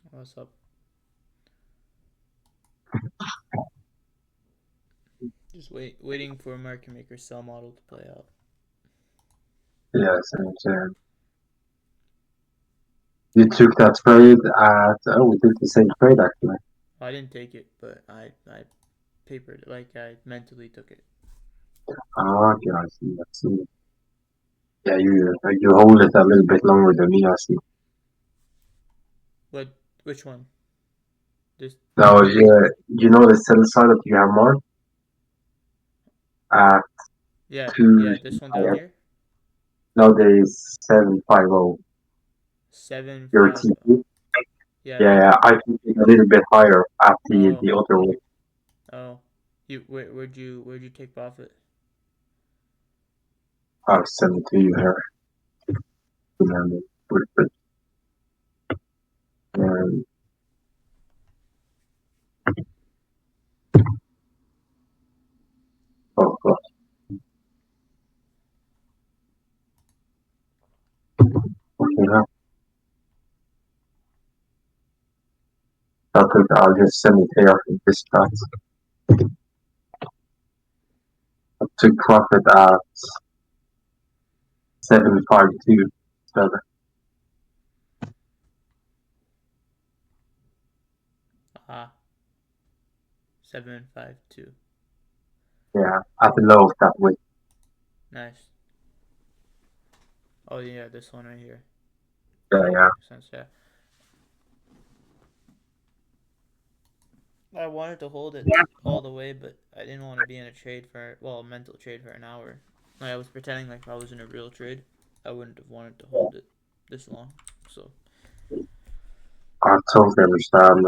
What's up? Just waiting for a market maker sell model to play out. Yeah, same. You took that trade at, we did the same trade actually. I didn't take it, but I papered it, like I mentally took it. Okay, I see. Yeah, you hold it a little bit longer than me, I see. What? Which one? This? Now, yeah, you know the sell side that you have marked at Yeah. This one down here. nowadays 750. Seven Your five. TP. Yeah. Yeah, I think it's a little bit higher at Oh. the other way. Oh. Where'd you take profit? I'll send it to you here. And, um, oh, okay, now I'll just send it here in this chat. I took profit at 752. So, Ah. 752. yeah, at the low of that way. Nice. Oh yeah, this one right here. Yeah. Makes sense. Yeah. I wanted to hold it all the way, but I didn't want to be in a trade a mental trade for an hour. Like I was pretending like if I was in a real trade, I wouldn't have wanted to hold it this long. So I totally understand.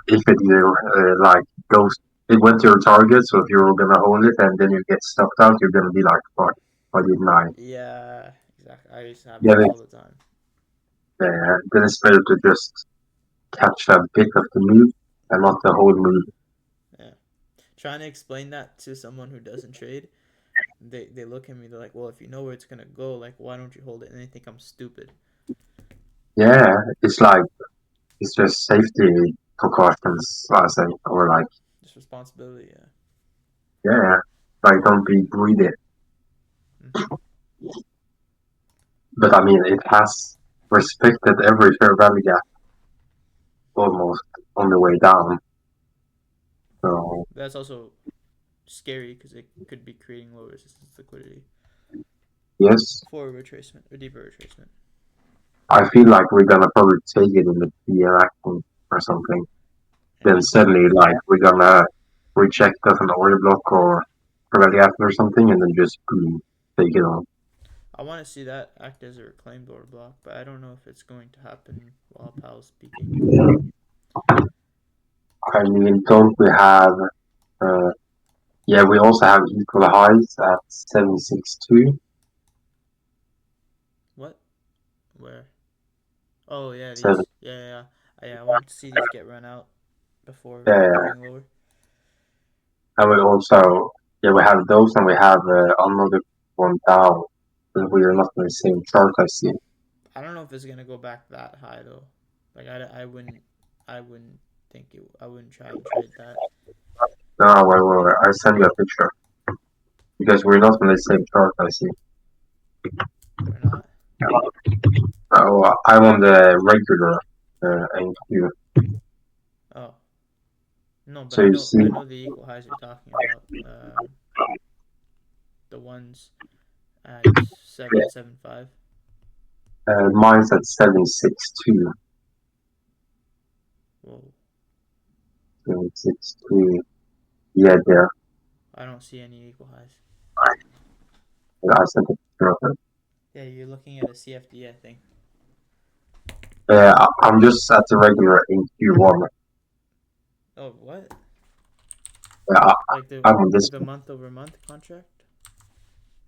If it like goes, it went to your target, so if you're gonna hold it and then you get stopped out, you're gonna be like, fuck, why didn't I? yeah, exactly. I used to have Yeah, this all the time. then it's better to just catch a bit of the move and not the whole move. Yeah. Trying to explain that to someone who doesn't trade, they look at me. They're like, "Well, if you know where it's gonna go, like, why don't you hold it?" And they think I'm stupid. Yeah, it's just safety precautions, I say, or like, Just responsibility. Yeah. yeah, like don't be greedy. Mm-hmm. But I mean, it has respected every fair value gap almost on the way down. So That's also scary because it could be creating low resistance liquidity yes, for a retracement or deeper retracement. I feel like we're gonna probably take it in the PM action or something. Yeah. Then suddenly, like we're gonna reject as an order block or fair value gap or something, and then just boom, take it on. I want to see that act as a reclaimed order block, but I don't know if it's going to happen while Powell's speaking. I mean, don't we have? Uh, yeah, we also have equal highs at 762. What? Where? Oh yeah, Seven. these. Yeah. I wanted to see these get run out before Yeah, going lower. and we also we have those, and we have another one down. But we are not in the same chart. I see. I don't know if it's gonna go back that high though. Like I wouldn't think it. I wouldn't try and trade that. No, wait. I send you a picture because we're not in the same chart. I see. We're not. Oh, I'm on the regular NQ. Oh no, but So I you know see, I know the equal highs you're talking about. The ones at yeah, 775. mine's at 762. Whoa, 762. Yeah, there. I don't see any equal highs. I sent a picture of it. Yeah, you're looking at a CFD, I think. I'm just at the regular NQ1. Oh, what? Yeah, Like the I'm on this the one. month over month contract?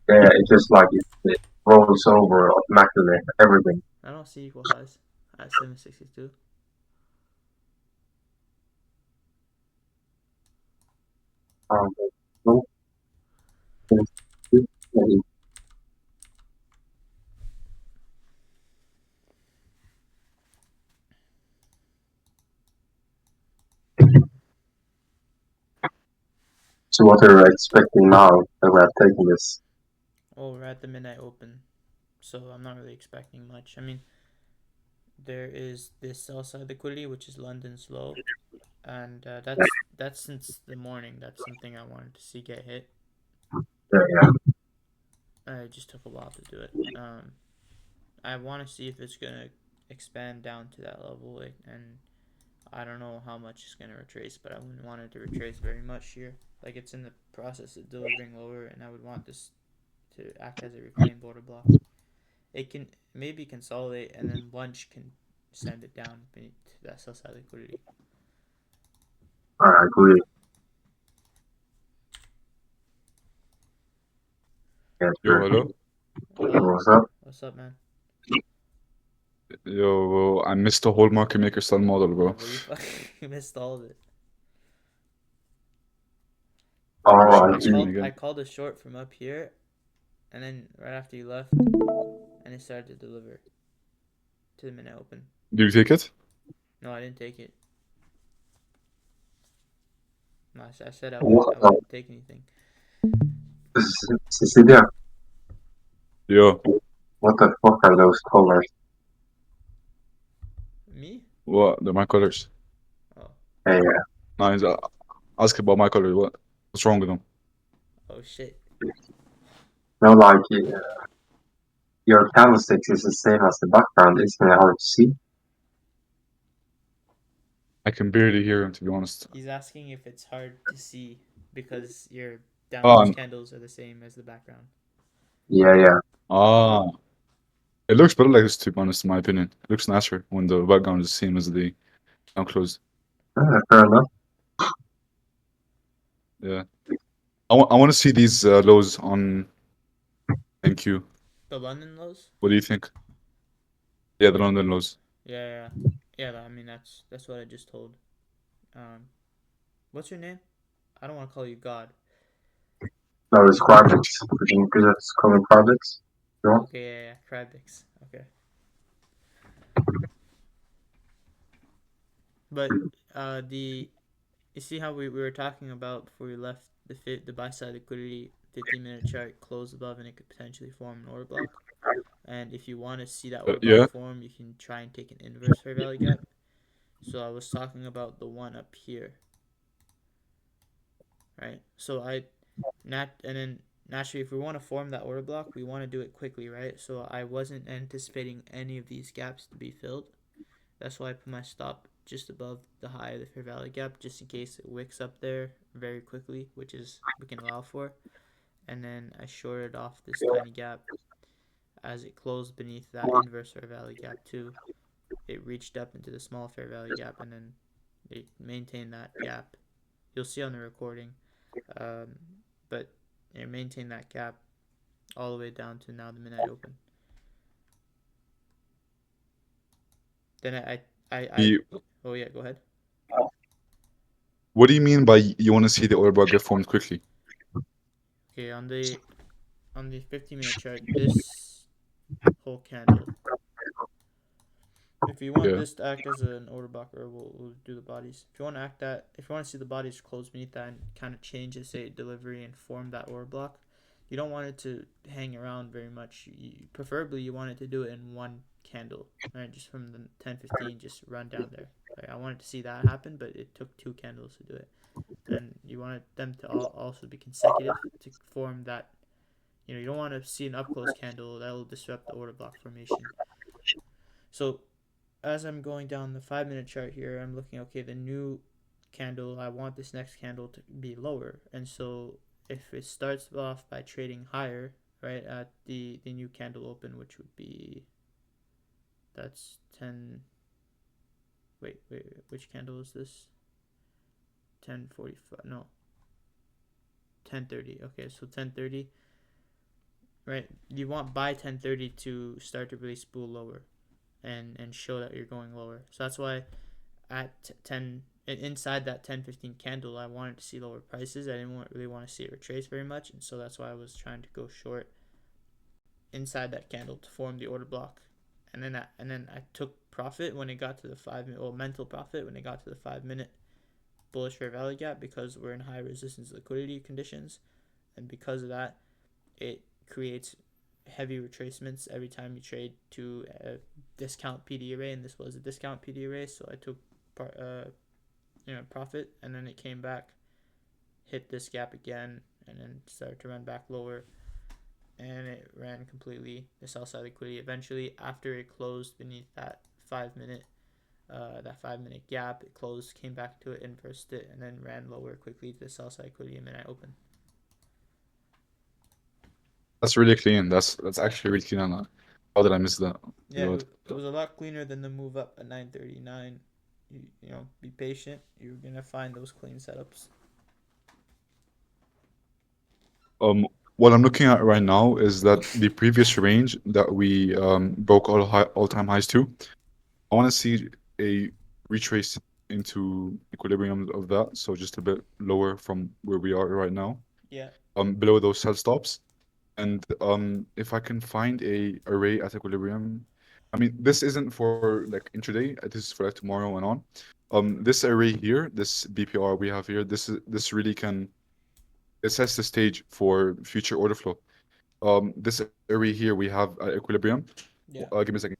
Yeah, it's just like it rolls over automatically, everything. I don't see equal highs at 762. Um, no, yeah, So what are you expecting now that we have taken this? Oh, we're at the midnight open, so I'm not really expecting much. I mean, there is this sell side liquidity, which is London's low, and that's since the morning. That's something I wanted to see get hit. Yeah. It just took a while to do it. I want to see if it's gonna expand down to that level, and I don't know how much it's gonna retrace, but I wouldn't want it to retrace very much here. Like it's in the process of delivering lower, and I would want this to act as a reclaimed order block. It can maybe consolidate, and then lunch can send it down beneath that sell side liquidity. I agree. Yeah, Yo, sure. hello. Hello, What's up? what's up, man? Yo, bro, I missed the whole market maker style model, bro. Bro, you fucking missed all of it. Oh, You should I explain see. me again. I called a short from up here, and then right after you left, and it started to deliver to the minute open. Do you take it? No, I didn't take it. No, I said I What wouldn't take anything. Cecilia, Yo, what the fuck are those colors? Me? what? They're my colors. Oh, Hey, Nice. Ask about my colors. What's wrong with them? oh shit. no, like your candlesticks is the same as the background. Isn't it hard to see? I can barely hear him, to be honest. He's asking if it's hard to see because your Oh, downwards candles are the same as the background. Yeah. ah. It looks better like this, to be honest, in my opinion. It looks nicer when the background is the same as the closed. Fair enough. Yeah. I want to see these lows on NQ. The London lows? What do you think? Yeah, the London lows. Yeah. I mean that's what I just told. Um, what's your name? I don't want to call you God. No, it's graphics. You can just call them projects. You want? Okay, yeah. Crabix. Okay. But the you see how we were talking about before we left the buy side liquidity 15-minute chart closed above and it could potentially form an order block. And if you want to see that order block Yeah. form, you can try and take an inverse fair value gap. So I was talking about the one up here, right? So and then naturally, if we want to form that order block, we want to do it quickly, right? So I wasn't anticipating any of these gaps to be filled. That's why I put my stop just above the high of the fair value gap, just in case it wicks up there very quickly, which is we can allow for. And then I shorted off this tiny gap as it closed beneath that inverse fair value gap too. It reached up into the small fair value gap and then it maintained that gap. You'll see on the recording, but it maintained that gap all the way down to now the midnight open. Then oh yeah, go ahead. What do you mean by you want to see the order block get formed quickly? Okay, on the 15-minute chart, this whole candle. If you want Yeah. this to act as an order blocker, we'll do the bodies. If you want to see the bodies close beneath that and kind of change the say delivery and form that order block, you don't want it to hang around very much. Preferably, you want it to do it in one candle, right? Just from the 10-15, just run down there. Like, I wanted to see that happen, but it took 2 candles to do it, and you wanted them to also be consecutive to form that. You don't want to see an up close candle that will disrupt the order block formation. So as I'm going down the 5-minute chart here, I'm looking, okay, the new candle, I want this next candle to be lower. And so if it starts off by trading higher, right, at the new candle open, which would be, that's 10, wait, which candle is this? 10:45, no, 10:30. Okay, so 10:30, right, you want by 10:30 to start to really spool lower and show that you're going lower. So that's why at 10 inside that 10-15 candle, I wanted to see lower prices. I didn't really want to see it retrace very much, and so that's why I was trying to go short inside that candle to form the order block. And then I took profit when it got to the 5 minute, mental profit when it got to the 5 minute, bullish fair value gap because we're in high resistance liquidity conditions, and because of that, it creates heavy retracements every time you trade to a discount PD array, and this was a discount PD array, so I took profit, and then it came back, hit this gap again, and then started to run back lower, and it ran completely the sell side liquidity. Eventually, after it closed beneath that 5 minute gap, it closed, came back to it, inversed it, and then ran lower quickly to the sell side liquidity, and then I opened. That's really clean. That's actually really clean on that. How did I miss that? Yeah, it was a lot cleaner than the move up at 9:39. Be patient. You're gonna find those clean setups. Um, what I'm looking at right now is that the previous range that we broke all-time highs to, I want to see a retrace into equilibrium of that, so just a bit lower from where we are right now, Yeah. below those sell stops. And if I can find a array at equilibrium, I mean, this isn't for like intraday, this is for like tomorrow and on. This array here, this BPR we have here, this really can, it sets the stage for future order flow. This array here we have at equilibrium. Yeah. Give me a second.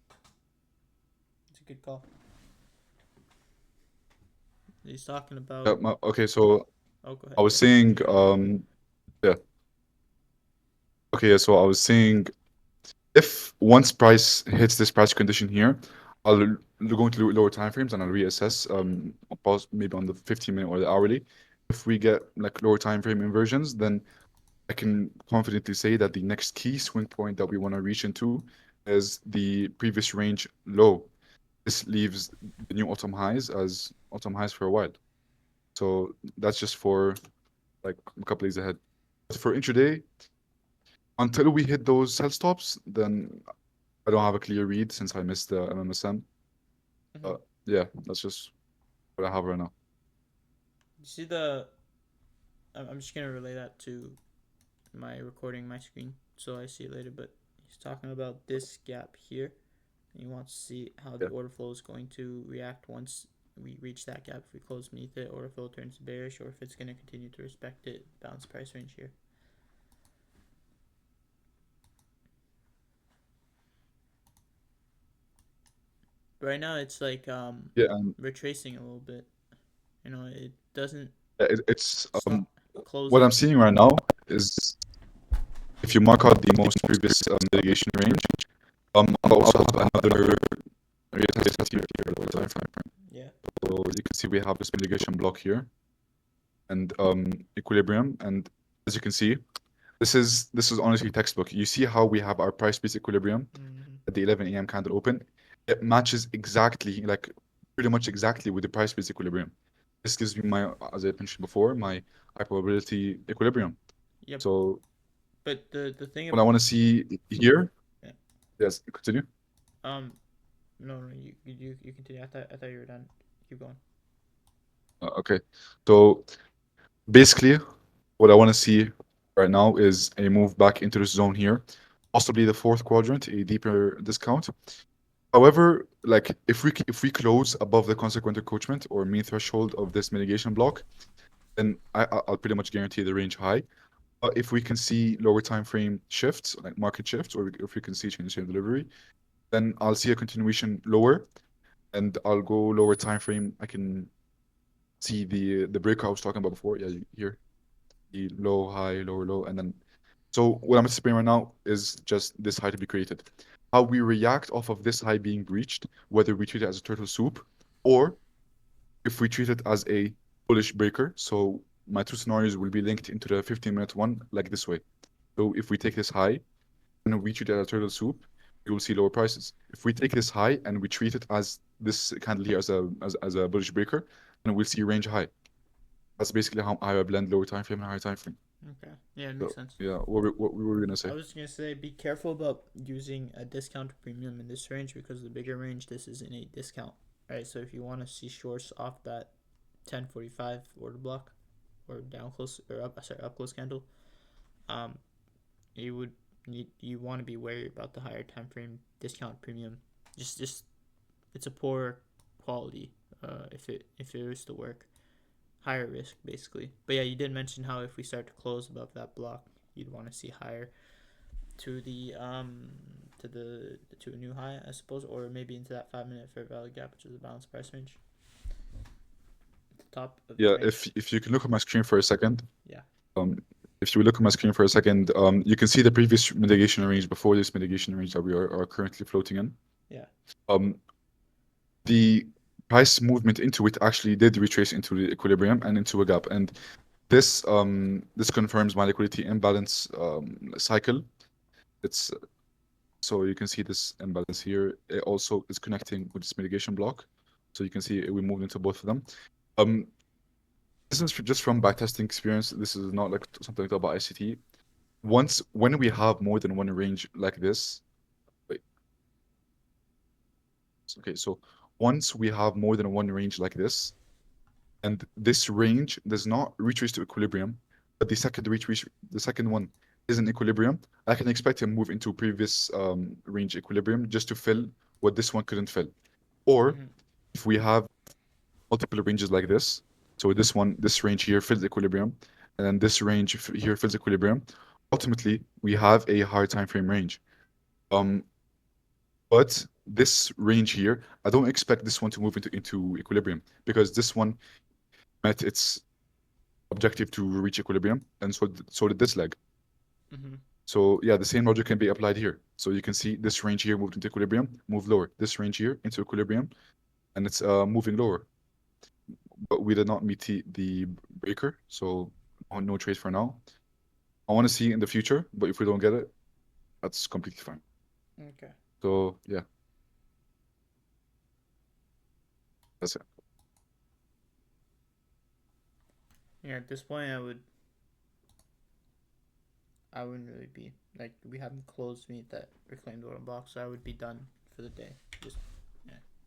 It's a good call. He's talking about. Okay, so Oh, go ahead. I was saying, yeah. Okay, yeah, so I was saying, if once price hits this price condition here, I'll go into lower time frames and I'll reassess, I'll pause maybe on the 15-minute or the hourly. If we get like lower time frame inversions, then I can confidently say that the next key swing point that we want to reach into is the previous range low. This leaves the new autumn highs as autumn highs for a while. So that's just for like a couple days ahead. But for intraday, until we hit those sell stops, then I don't have a clear read since I missed the MMSM. Mm-hmm. Yeah, that's just what I have right now. You see the. I'm just gonna relay that to my recording, my screen, so I see it later. But he's talking about this gap here. And he wants to see how the Yeah. order flow is going to react once we reach that gap. If we close beneath it, order flow turns bearish, or if it's going to continue to respect it, bounce price range here. Right now, it's like Yeah, and retracing a little bit. It doesn't it's stop what I'm closing. seeing right now is if you mark out the most previous mitigation range, I also have another retest here for the time frame. Yeah. So you can see we have this mitigation block here and equilibrium, and as you can see, this is honestly textbook. You see how we have our price space equilibrium Mm-hmm. at the 11 a.m. candle open. It matches exactly, like pretty much exactly with the price space equilibrium. This gives me my, as I mentioned before, my high probability equilibrium. Yep. So But the thing what I want to see here, Yeah. yes, continue. No, you continue. I thought you were done. Keep going. Okay, so basically, what I want to see right now is a move back into this zone here, possibly the fourth quadrant, a deeper discount. However, like if we close above the consequent encroachment or mean threshold of this mitigation block, then I'll pretty much guarantee the range high. But if we can see lower time frame shifts, like market shifts, or if we can see change in delivery, then I'll see a continuation lower, and I'll go lower time frame. I can see the breakout I was talking about before. Yeah, here the low, high, lower, low, and then. So what I'm anticipating right now is just this high to be created. How we react off of this high being breached, whether we treat it as a turtle soup, or if we treat it as a bullish breaker. So my two scenarios will be linked into the 15-minute one like this way. So if we take this high and we treat it as a turtle soup, you will see lower prices. If we take this high and we treat it as this candle here as a bullish breaker, then we'll see range high. That's basically how I blend lower time frame and higher time frame. Okay. Yeah, it makes sense. Yeah, what were we gonna say? I was gonna say be careful about using a discount premium in this range because the bigger range this is in a discount. Right. So if you want to see shorts off that 10:45 order block or down close or up close candle, um, you want to be wary about the higher time frame discount premium. Just it's a poor quality. If it is to work. higher risk basically. But yeah, you did mention how if we start to close above that block, you'd want to see higher to the to a new high, I suppose, or maybe into that 5-minute fair value gap, which is a balanced price range. The top of the Yeah, range. if you can look at my screen for a second. Yeah. If you look at my screen for a second, you can see the previous mitigation range before this mitigation range that we are currently floating in. Yeah. The price movement into it actually did retrace into the equilibrium and into a gap, and this confirms my liquidity imbalance cycle. It's so you can see this imbalance here. It also is connecting with this mitigation block, so you can see we moved into both of them. This is just from backtesting experience. This is not like something like that about ICT. When we have more than one range like this, wait. Okay, so once we have more than one range like this, and this range does not retrace to equilibrium, but the second one is in equilibrium, I can expect to move into previous range equilibrium just to fill what this one couldn't fill. Or if we have multiple ranges like this, so this range here fills equilibrium, and then this range here fills equilibrium, ultimately we have a higher time frame range. But this range here, I don't expect this one to move into equilibrium because this one met its objective to reach equilibrium, and so did this leg. So yeah, the same logic can be applied here. So you can see this range here moved into equilibrium, move lower. This range here into equilibrium, and it's moving lower. But we did not meet the breaker, so no trade for now. I want to see in the future, but if we don't get it, that's completely fine. Okay. So yeah, that's it. Yeah, at this point, I wouldn't really be like we haven't closed me at that reclaimed order block, so I would be done for the day. Just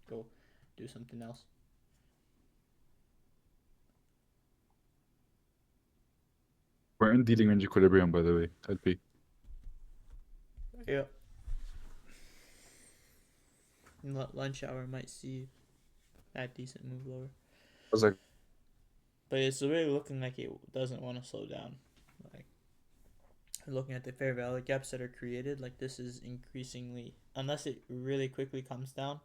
go do something else. We're in dealing range equilibrium, by the way, LP. Yeah. Lunch hour might see that decent move lower. I was like, but it's really looking like it doesn't want to slow down. Like looking at the fair value gaps that are created, like this is increasingly, unless it really quickly comes down,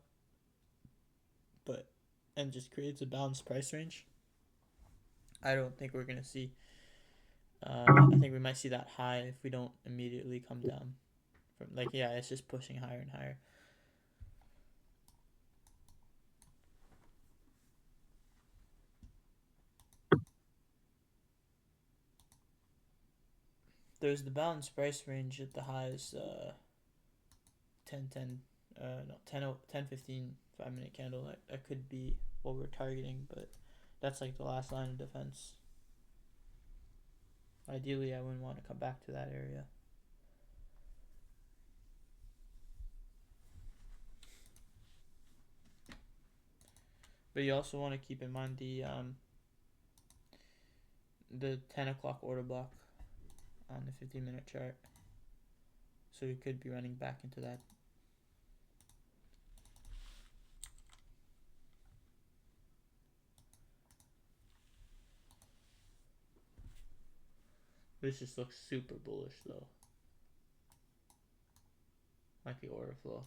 and just creates a balanced price range. I don't think we're gonna see. I think we might see that high if we don't immediately come down. From it's just pushing higher and higher. There's the balanced price range at the highs, 10 10 no 10 15 5-minute candle. That could be what we're targeting, but that's like the last line of defense. Ideally, I wouldn't want to come back to that area. But you also want to keep in mind the 10 o'clock order block on the 15-minute chart. So we could be running back into that. This just looks super bullish though. Like the order flow.